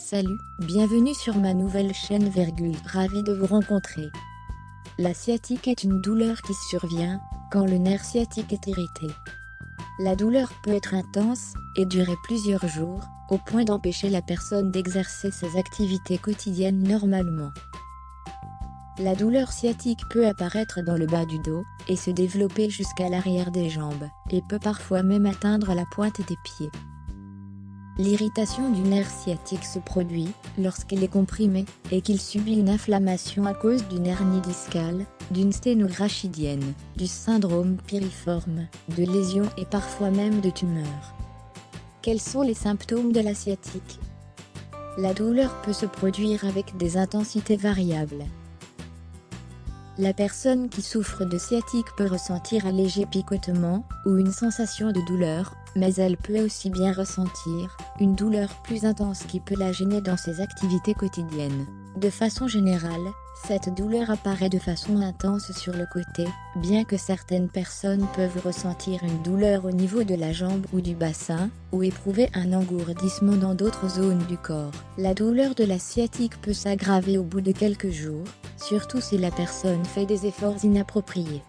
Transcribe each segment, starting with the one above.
Salut, bienvenue sur ma nouvelle chaîne. Ravi de vous rencontrer. La sciatique est une douleur qui survient quand le nerf sciatique est irrité. La douleur peut être intense et durer plusieurs jours, au point d'empêcher la personne d'exercer ses activités quotidiennes normalement. La douleur sciatique peut apparaître dans le bas du dos et se développer jusqu'à l'arrière des jambes, et peut parfois même atteindre la pointe des pieds. L'irritation du nerf sciatique se produit lorsqu'il est comprimé et qu'il subit une inflammation à cause d'une hernie discale, d'une sténose rachidienne, du syndrome piriforme, de lésions et parfois même de tumeurs. Quels sont les symptômes de la sciatique? La douleur peut se produire avec des intensités variables. La personne qui souffre de sciatique peut ressentir un léger picotement ou une sensation de douleur, mais elle peut aussi bien ressentir une douleur plus intense qui peut la gêner dans ses activités quotidiennes. De façon générale, cette douleur apparaît de façon intense sur le côté, bien que certaines personnes peuvent ressentir une douleur au niveau de la jambe ou du bassin, ou éprouver un engourdissement dans d'autres zones du corps. La douleur de la sciatique peut s'aggraver au bout de quelques jours, surtout si la personne fait des efforts inappropriés.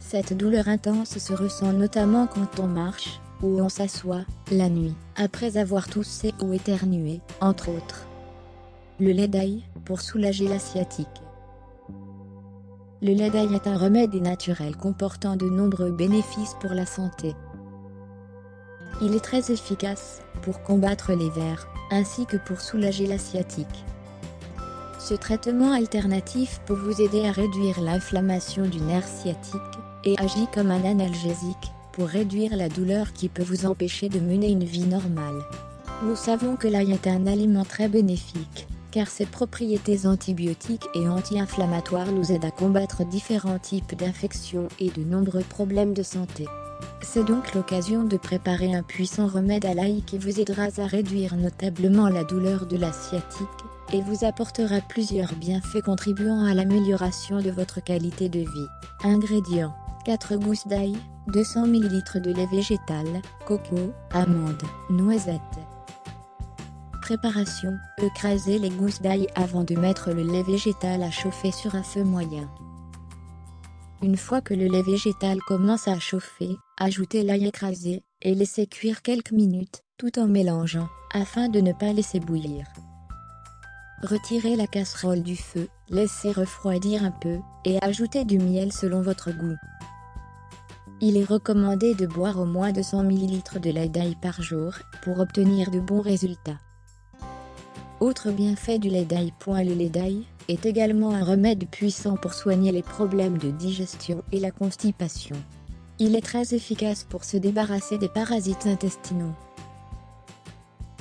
Cette douleur intense se ressent notamment quand on marche, ou on s'assoit, la nuit, après avoir toussé ou éternué, entre autres. Le lait d'ail, pour soulager la sciatique. Le lait d'ail est un remède naturel comportant de nombreux bénéfices pour la santé. Il est très efficace pour combattre les vers, ainsi que pour soulager la sciatique. Ce traitement alternatif peut vous aider à réduire l'inflammation du nerf sciatique, et agit comme un analgésique, pour réduire la douleur qui peut vous empêcher de mener une vie normale. Nous savons que l'ail est un aliment très bénéfique, car ses propriétés antibiotiques et anti-inflammatoires nous aident à combattre différents types d'infections et de nombreux problèmes de santé. C'est donc l'occasion de préparer un puissant remède à l'ail qui vous aidera à réduire notablement la douleur de la sciatique, et vous apportera plusieurs bienfaits contribuant à l'amélioration de votre qualité de vie. Ingrédients: 4 gousses d'ail, 200 ml de lait végétal, coco, amandes, noisettes. Préparation: écrasez les gousses d'ail avant de mettre le lait végétal à chauffer sur un feu moyen. Une fois que le lait végétal commence à chauffer, ajoutez l'ail écrasé, et laissez cuire quelques minutes, tout en mélangeant, afin de ne pas laisser bouillir. Retirez la casserole du feu, laissez refroidir un peu, et ajoutez du miel selon votre goût. Il est recommandé de boire au moins 200 ml de lait d'ail par jour, pour obtenir de bons résultats. Autre bienfait du lait d'ail. Le lait d'ail est également un remède puissant pour soigner les problèmes de digestion et la constipation. Il est très efficace pour se débarrasser des parasites intestinaux.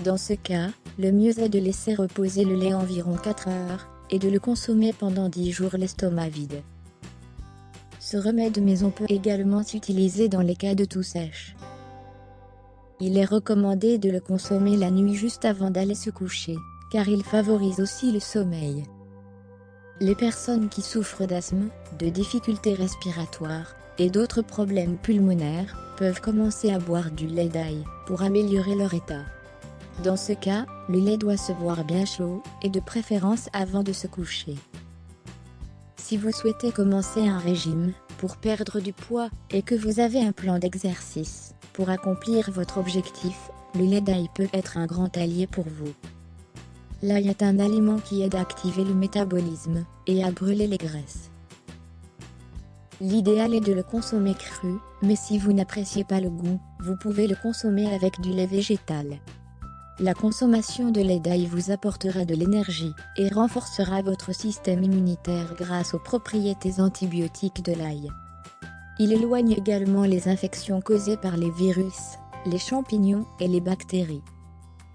Dans ce cas, le mieux est de laisser reposer le lait environ 4 heures, et de le consommer pendant 10 jours l'estomac vide. Ce remède maison peut également s'utiliser dans les cas de toux sèche. Il est recommandé de le consommer la nuit juste avant d'aller se coucher, car il favorise aussi le sommeil. Les personnes qui souffrent d'asthme, de difficultés respiratoires, et d'autres problèmes pulmonaires, peuvent commencer à boire du lait d'ail, pour améliorer leur état. Dans ce cas, le lait doit se boire bien chaud, et de préférence avant de se coucher. Si vous souhaitez commencer un régime, pour perdre du poids, et que vous avez un plan d'exercice, pour accomplir votre objectif, le lait d'ail peut être un grand allié pour vous. L'ail est un aliment qui aide à activer le métabolisme, et à brûler les graisses. L'idéal est de le consommer cru, mais si vous n'appréciez pas le goût, vous pouvez le consommer avec du lait végétal. La consommation de lait d'ail vous apportera de l'énergie, et renforcera votre système immunitaire grâce aux propriétés antibiotiques de l'ail. Il éloigne également les infections causées par les virus, les champignons et les bactéries.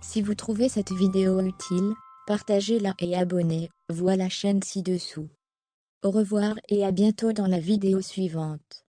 Si vous trouvez cette vidéo utile, partagez-la et abonnez-vous à la chaîne ci-dessous. Au revoir et à bientôt dans la vidéo suivante.